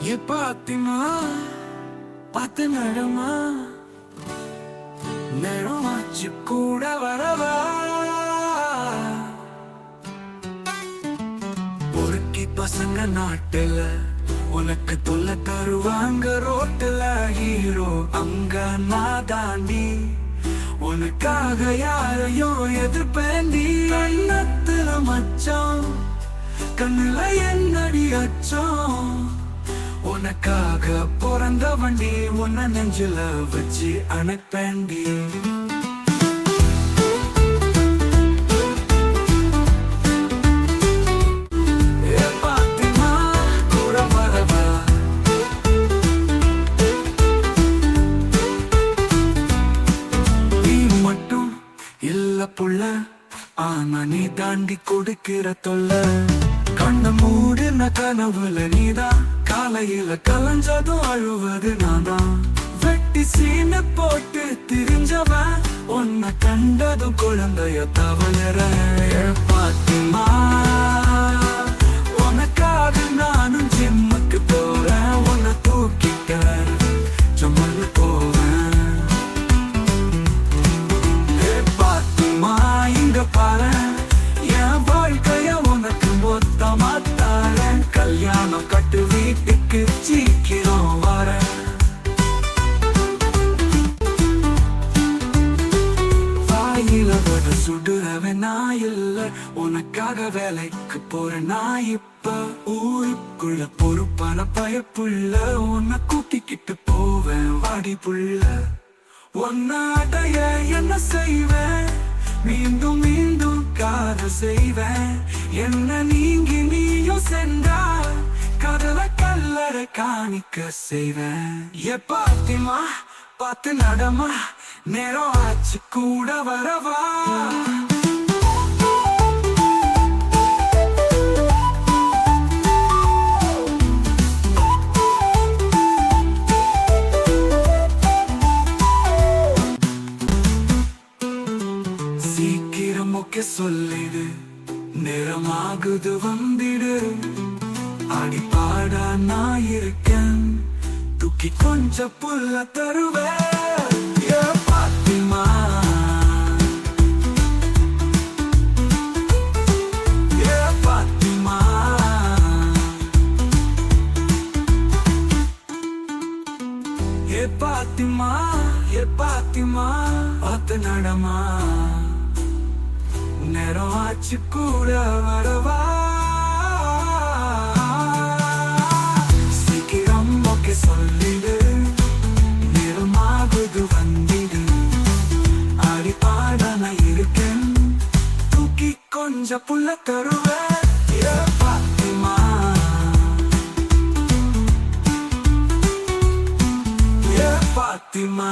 பாத்திமா பார்த்து நடமா நேரமாச்சு கூட வரவா பொறுக்கி பசங்க நாட்டுல உனக்கு தொல்ல தருவாங்க ரோட்டுல ஹீரோ அங்க நான் தாண்டி உனக்காக யாரையும் எதிர்ப்பேண்டி கண்ணத்துல மச்சான் கண்ணுல என்னடி அச்சம் உனக்காக பிறந்த வண்டி உன்ன நெஞ்சில வச்சு அணைப்பேண்டி பாத்திமா கூட வரவா நீ மட்டும் இல்ல புள்ள ஆனா நீ தாண்டி கொடுக்கிற தொல்ல கண்ண மூடின கனவுல நீதான் காலையில கலஞ்சதும் அழுவது நான்தான் வெட்டி சீன போட்டு திரிஞ்சவன் உன்னை கண்டதும் குழந்தைய தவழற பாத்திமா உனக்காக நானும் ஜிம்முக்கு போறேன் உன்னை தூக்கிட்ட சுமந்து போவேன் பாத்திமா இங்க பாரு என் வாழ்க்கைய உனக்கு மொத்தமா தாரேன் கல்யாணம் கட்டு வீட்டுக்கு சீக்கிரம் வர வாயில வர சுடுறவன் நான் இல்ல உனக்காக வேலைக்கு போற நான் இப்ப ஊருக்குள்ள பொறுப்பான பயப்புள்ள உன்னை கூட்டிக்கிட்டு போவேன் வாடி புள்ள உன்னை அடைய என்ன செய்வேன் மீண்டும் மீண்டும் காதல் செய்வேன் என்ன நீங்கி நீயும் சென்றா கடலை கல்லறை காணிக்க செய்வேன் பாத்திமா பார்த்து நடமா நேரம் ஆச்சு கூட வரவா சீக்கிரம் ஓகே சொல்லிடு நேரமாகுது வந்திடு அடிப்பாடா நான் இருக்கேன் தூக்கி கொஞ்சம் புல்ல தருவேன் பாத்திமா பாத்திமா பாத்திமா பாத்திமா பார்த்து நடமா நேரம் ஆச்சு கூட வரவா சீக்கிரம் ஓகே சொல்லிடு நேரமாகுது வந்திடு அடிப்பாட நான் இருக்கேன் தூக்கி கொஞ்சம் புல்ல தருவேன் பாத்திமா பாத்திமா